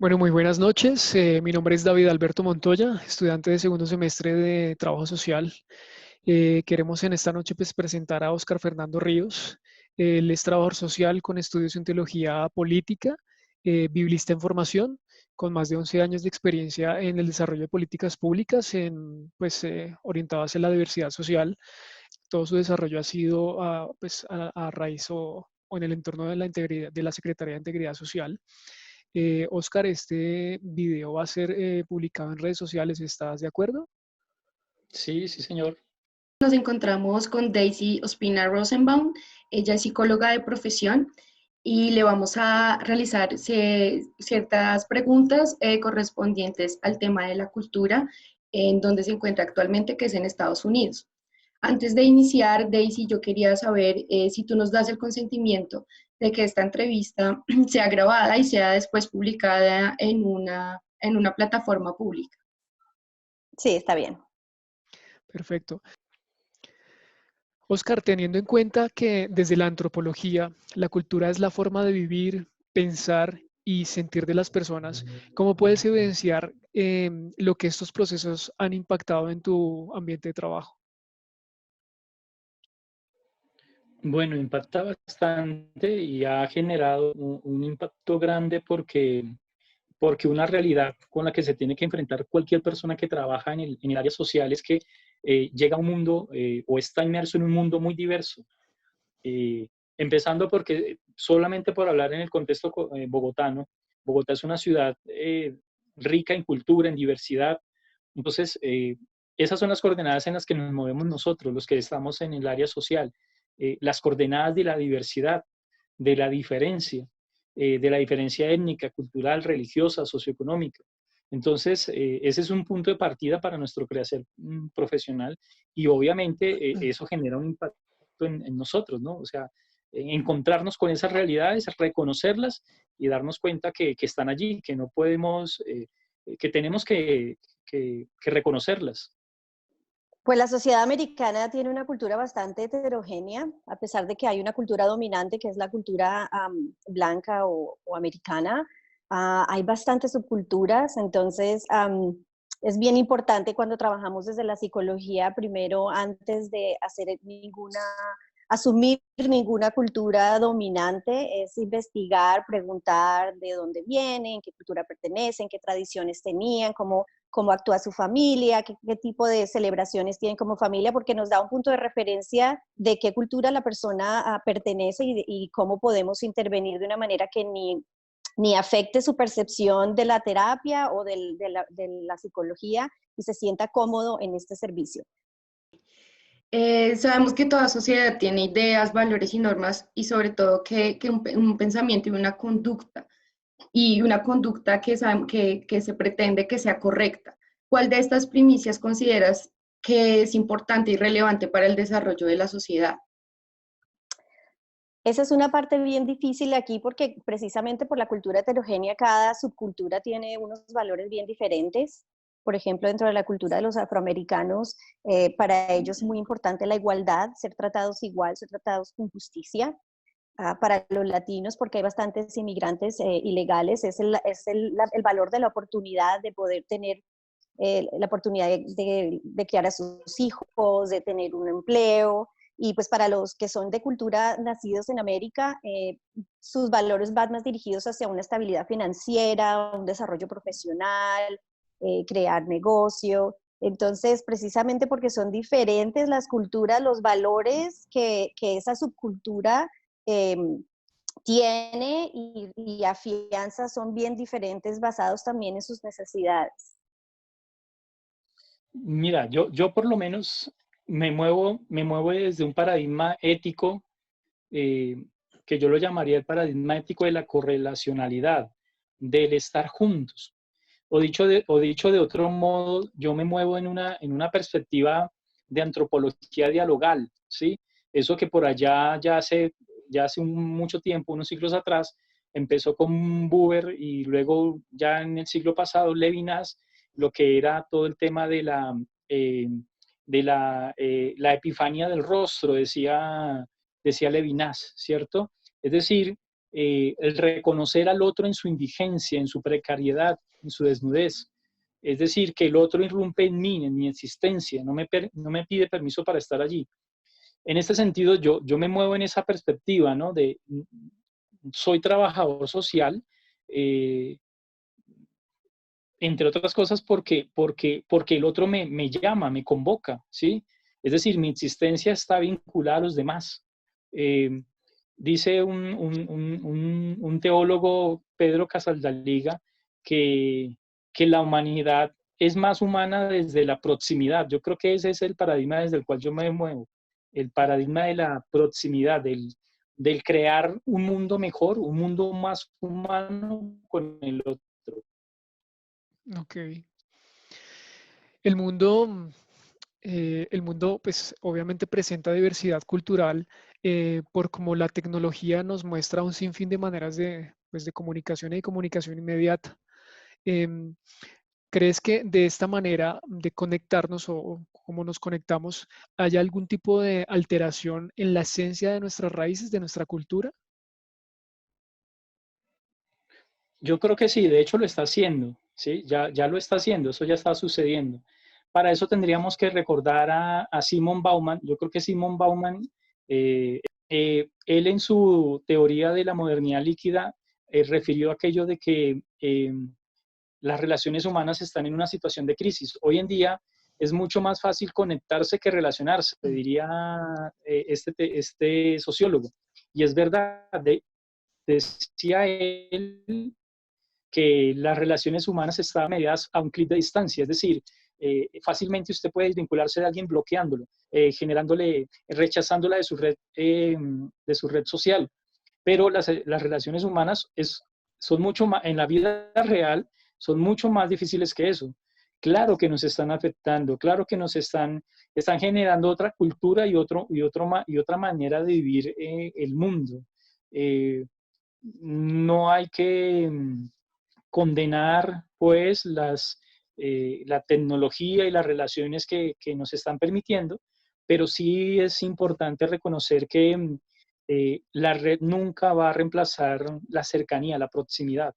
Bueno, muy buenas noches. Mi nombre es David Alberto Montoya, estudiante de segundo semestre de Trabajo Social. Queremos en esta noche presentar a Óscar Fernando Ríos. Él es trabajador social con estudios en teología política, biblista en formación, con más de 11 años de experiencia en el desarrollo de políticas públicas orientadas en la diversidad social. Todo su desarrollo ha sido a raíz o en el entorno de la integridad, de la Secretaría de Integridad Social. Oscar, este video va a ser publicado en redes sociales, ¿estás de acuerdo? Sí, sí, señor. Nos encontramos con Daisy Ospina Rosenbaum. Ella es psicóloga de profesión y le vamos a realizar ciertas preguntas correspondientes al tema de la cultura en donde se encuentra actualmente, que es en Estados Unidos. Antes de iniciar, Daisy, yo quería saber si tú nos das el consentimiento de que esta entrevista sea grabada y sea después publicada en una plataforma pública. Sí, está bien. Perfecto. Oscar, teniendo en cuenta que desde la antropología la cultura es la forma de vivir, pensar y sentir de las personas, ¿cómo puedes evidenciar lo que estos procesos han impactado en tu ambiente de trabajo? Bueno, impacta bastante y ha generado un impacto grande porque una realidad con la que se tiene que enfrentar cualquier persona que trabaja en el área social es que llega a un mundo o está inmerso en un mundo muy diverso. Eh, Empezando porque solamente por hablar en el contexto bogotano, Bogotá es una ciudad rica en cultura, en diversidad. Entonces, esas son las coordenadas en las que nos movemos nosotros, los que estamos en el área social. Las coordenadas de la diferencia étnica, cultural, religiosa, socioeconómica. Entonces, ese es un punto de partida para nuestro crecer profesional y obviamente eso genera un impacto en nosotros, ¿no? O sea, encontrarnos con esas realidades, reconocerlas y darnos cuenta que están allí, que no podemos, que tenemos que reconocerlas. Pues la sociedad americana tiene una cultura bastante heterogénea, a pesar de que hay una cultura dominante que es la cultura blanca o americana. Hay bastantes subculturas, entonces es bien importante cuando trabajamos desde la psicología, primero antes de asumir ninguna cultura dominante, es investigar, preguntar de dónde vienen, qué cultura pertenecen, qué tradiciones tenían, cómo actúa su familia, qué tipo de celebraciones tienen como familia, porque nos da un punto de referencia de qué cultura la persona pertenece y cómo podemos intervenir de una manera que ni afecte su percepción de la terapia o de la psicología y se sienta cómodo en este servicio. Sabemos que toda sociedad tiene ideas, valores y normas y sobre todo que un pensamiento y una conducta que se pretende que sea correcta. ¿Cuál de estas primicias consideras que es importante y relevante para el desarrollo de la sociedad? Esa es una parte bien difícil aquí porque precisamente por la cultura heterogénea cada subcultura tiene unos valores bien diferentes. Por ejemplo, dentro de la cultura de los afroamericanos, para ellos es muy importante la igualdad, ser tratados igual, ser tratados con justicia. Para los latinos, porque hay bastantes inmigrantes ilegales, es el valor de la oportunidad de poder tener la oportunidad de criar a sus hijos, de tener un empleo. Y pues para los que son de cultura nacidos en América, sus valores van más dirigidos hacia una estabilidad financiera, un desarrollo profesional, crear negocio. Entonces, precisamente porque son diferentes las culturas, los valores que esa subcultura eh, tiene y afianza son bien diferentes, basados también en sus necesidades. Mira, yo por lo menos me muevo desde un paradigma ético eh, que yo lo llamaría el paradigma ético de la correlacionalidad, del estar juntos. O dicho de otro modo, yo me muevo en una perspectiva de antropología dialogal, ¿sí? Eso que por allá ya hace mucho tiempo, unos siglos atrás, empezó con Buber y luego ya en el siglo pasado Levinas, lo que era todo el tema la epifanía del rostro, decía Levinas, ¿cierto? Es decir, el reconocer al otro en su indigencia, en su precariedad, en su desnudez. Es decir, que el otro irrumpe en mí, en mi existencia, no me pide permiso para estar allí. En este sentido, yo me muevo en esa perspectiva, ¿no? De soy trabajador social, eh, entre otras cosas porque el otro me llama, me convoca, ¿sí? Es decir, mi existencia está vinculada a los demás. Eh, dice un teólogo, Pedro Casaldaliga, que la humanidad es más humana desde la proximidad. Yo creo que ese es el paradigma desde el cual yo me muevo, el paradigma de la proximidad, del crear un mundo mejor, un mundo más humano con el otro. Ok. El mundo, el mundo, pues obviamente presenta diversidad cultural por como la tecnología nos muestra un sinfín de maneras de, pues, de comunicación y comunicación inmediata. Em, ¿Crees que de esta manera de conectarnos o cómo nos conectamos, hay algún tipo de alteración en la esencia de nuestras raíces, de nuestra cultura? Yo creo que sí, de hecho lo está haciendo, ¿sí? Ya lo está haciendo, eso ya está sucediendo. Para eso tendríamos que recordar a Simon Bauman. Yo creo que Simon Bauman, él en su teoría de la modernidad líquida, refirió aquello de que las relaciones humanas están en una situación de crisis. Hoy en día es mucho más fácil conectarse que relacionarse, diría este sociólogo. Y es verdad, decía él que las relaciones humanas están mediadas a un clic de distancia, es decir, fácilmente usted puede desvincularse de alguien bloqueándolo, rechazándola de su red social, pero las relaciones humanas son mucho más, en la vida real, son mucho más difíciles que eso. Claro que nos están afectando, claro que están generando otra cultura y otra manera de vivir el mundo. No hay que condenar pues la tecnología y las relaciones que nos están permitiendo, pero sí es importante reconocer que la red nunca va a reemplazar la cercanía, la proximidad.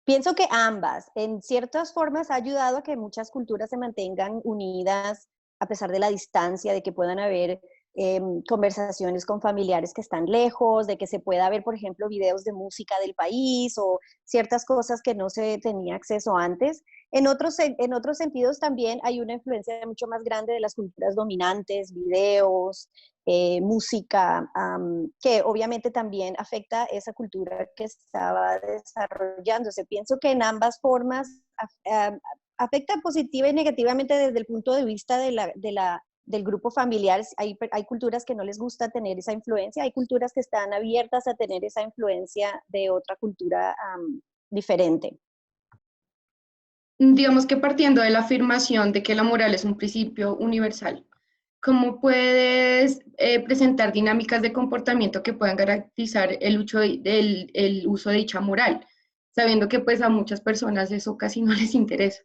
Pienso que ambas, en ciertas formas, ha ayudado a que muchas culturas se mantengan unidas a pesar de la distancia, de que puedan haber conversaciones con familiares que están lejos, de que se pueda ver, por ejemplo, videos de música del país o ciertas cosas que no se tenía acceso antes. En otros sentidos también hay una influencia mucho más grande de las culturas dominantes, videos, música, que obviamente también afecta esa cultura que estaba desarrollándose. Pienso que en ambas formas afecta positiva y negativamente desde el punto de vista del grupo familiar. Hay culturas que no les gusta tener esa influencia, hay culturas que están abiertas a tener esa influencia de otra cultura diferente. Digamos que partiendo de la afirmación de que la moral es un principio universal, ¿cómo puedes presentar dinámicas de comportamiento que puedan garantizar el uso de dicha moral, sabiendo que pues a muchas personas eso casi no les interesa?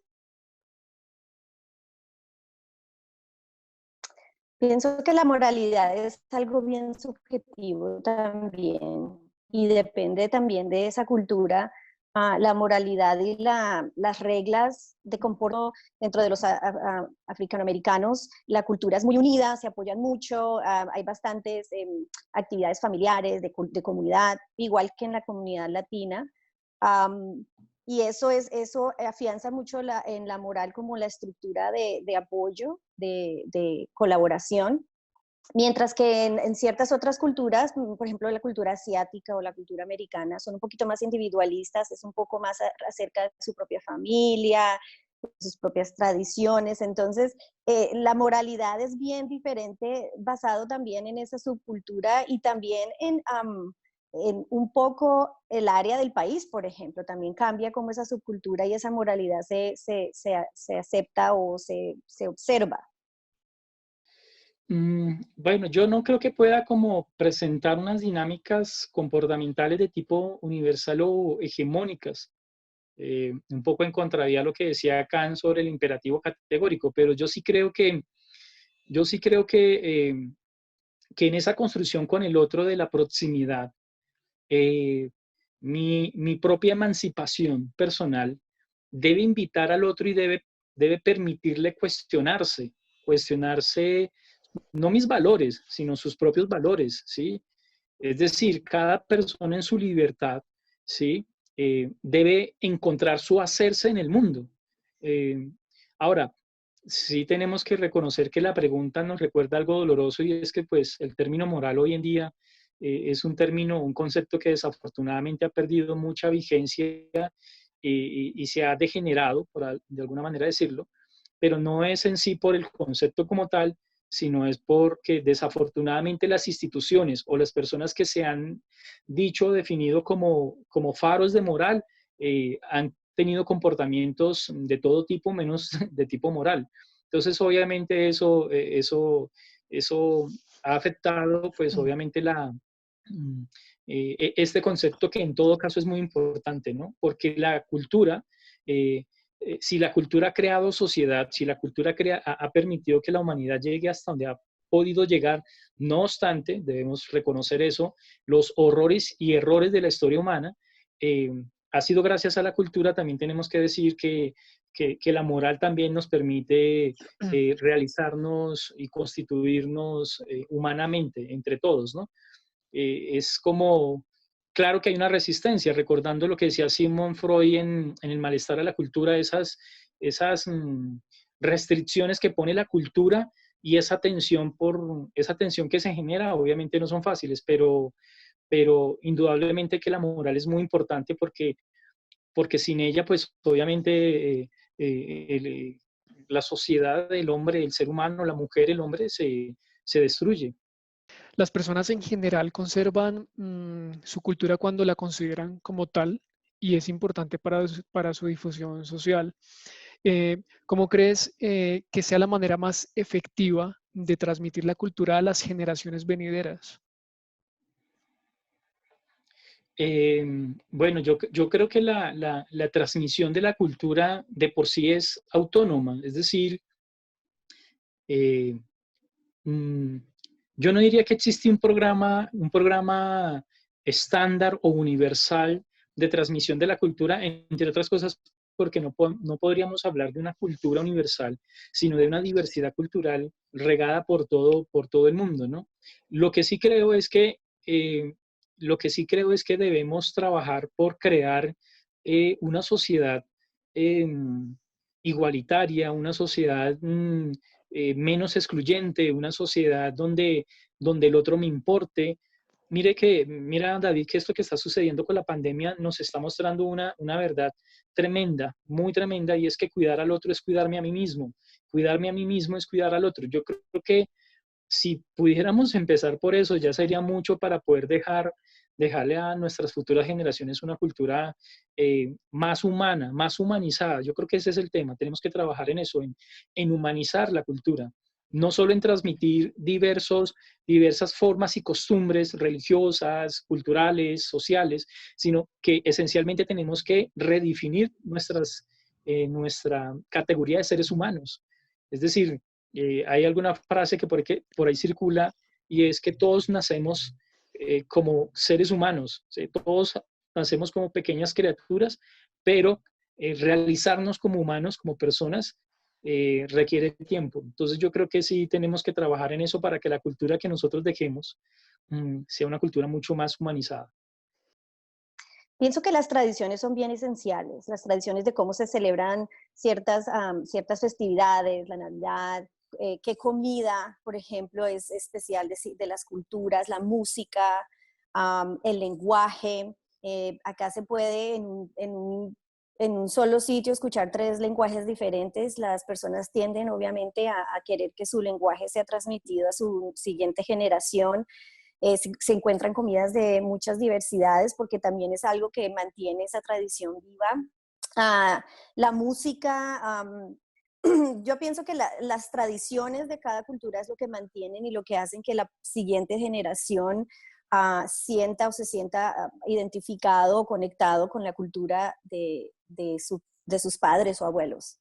Pienso que la moralidad es algo bien subjetivo también y depende también de esa cultura. La moralidad y las reglas de comportamiento dentro de los africanoamericanos, la cultura es muy unida, se apoyan mucho, hay bastantes actividades familiares, de comunidad, igual que en la comunidad latina. Um, y eso afianza mucho en la moral como la estructura de apoyo, de colaboración, mientras que en ciertas otras culturas, por ejemplo la cultura asiática o la cultura americana, son un poquito más individualistas, es un poco más acerca de su propia familia, sus propias tradiciones. Entonces, la moralidad es bien diferente, basado también en esa subcultura y también en un poco el área del país, por ejemplo, también cambia cómo esa subcultura y esa moralidad se acepta o se observa. Bueno, yo no creo que pueda como presentar unas dinámicas comportamentales de tipo universal o hegemónicas, un poco en contravía a lo que decía Kant sobre el imperativo categórico, pero yo sí creo que en esa construcción con el otro de la proximidad, mi propia emancipación personal debe invitar al otro y debe permitirle cuestionarse no mis valores, sino sus propios valores, ¿sí? Es decir, cada persona en su libertad, ¿sí? Debe encontrar su hacerse en el mundo. Eh, Ahora, sí tenemos que reconocer que la pregunta nos recuerda algo doloroso y es que pues el término moral hoy en día es un término, un concepto que desafortunadamente ha perdido mucha vigencia y se ha degenerado, de alguna manera decirlo, pero no es en sí por el concepto como tal, sino es porque desafortunadamente las instituciones o las personas que se han dicho o definido como faros de moral han tenido comportamientos de todo tipo menos de tipo moral. Entonces, obviamente eso ha afectado, pues obviamente este concepto que en todo caso es muy importante, ¿no? Porque la cultura, si la cultura ha creado sociedad, si la cultura ha permitido que la humanidad llegue hasta donde ha podido llegar, no obstante, debemos reconocer eso, los horrores y errores de la historia humana, ha sido gracias a la cultura. También tenemos que decir que la moral también nos permite realizarnos y constituirnos humanamente entre todos, ¿no? Es como, claro que hay una resistencia, recordando lo que decía Sigmund Freud en el malestar a la cultura, esas restricciones que pone la cultura y esa tensión que se genera, obviamente no son fáciles, pero indudablemente que la moral es muy importante porque sin ella, pues obviamente la sociedad, el hombre, el ser humano, la mujer, el hombre se destruye. Las personas en general conservan su cultura cuando la consideran como tal y es importante para su difusión social. ¿Cómo crees que sea la manera más efectiva de transmitir la cultura a las generaciones venideras? Bueno, yo creo que la transmisión de la cultura de por sí es autónoma, es decir, eh, mm, yo no diría que existe un programa estándar o universal de transmisión de la cultura, entre otras cosas, porque no podríamos hablar de una cultura universal, sino de una diversidad cultural regada por todo el mundo, ¿no? Lo que sí creo es que, eh, lo que sí creo es que debemos trabajar por crear una sociedad eh, igualitaria, una sociedad menos excluyente, una sociedad donde el otro me importe. Mira, David, que esto que está sucediendo con la pandemia nos está mostrando una verdad tremenda, muy tremenda, y es que cuidar al otro es cuidarme a mí mismo. Cuidarme a mí mismo es cuidar al otro. Yo creo que si pudiéramos empezar por eso, ya sería mucho para poder dejarle a nuestras futuras generaciones una cultura más humana, más humanizada. Yo creo que ese es el tema. Tenemos que trabajar en eso, en humanizar la cultura. No solo en transmitir diversas formas y costumbres religiosas, culturales, sociales, sino que esencialmente tenemos que redefinir nuestra categoría de seres humanos. Es decir, hay alguna frase que por ahí circula y es que todos nacemos como seres humanos, ¿sí? Todos nacemos como pequeñas criaturas, pero realizarnos como humanos, como personas, requiere tiempo. Entonces yo creo que sí tenemos que trabajar en eso para que la cultura que nosotros dejemos sea una cultura mucho más humanizada. Pienso que las tradiciones son bien esenciales, las tradiciones de cómo se celebran ciertas festividades, la Navidad, qué comida, por ejemplo, es especial de las culturas, la música, el lenguaje. Acá se puede en un solo sitio escuchar 3 lenguajes diferentes. Las personas tienden obviamente a querer que su lenguaje sea transmitido a su siguiente generación. Se encuentran comidas de muchas diversidades porque también es algo que mantiene esa tradición viva. La música, yo pienso que las tradiciones de cada cultura es lo que mantienen y lo que hacen que la siguiente generación sienta o se sienta identificado o conectado con la cultura de sus padres o abuelos.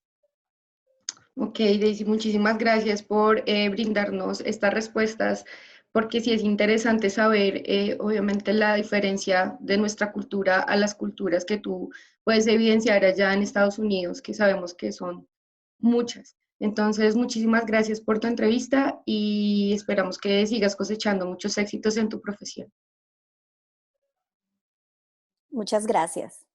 Ok, Daisy, muchísimas gracias por brindarnos estas respuestas porque sí es interesante saber, obviamente, la diferencia de nuestra cultura a las culturas que tú puedes evidenciar allá en Estados Unidos, que sabemos que son muchas. Entonces, muchísimas gracias por tu entrevista y esperamos que sigas cosechando muchos éxitos en tu profesión. Muchas gracias.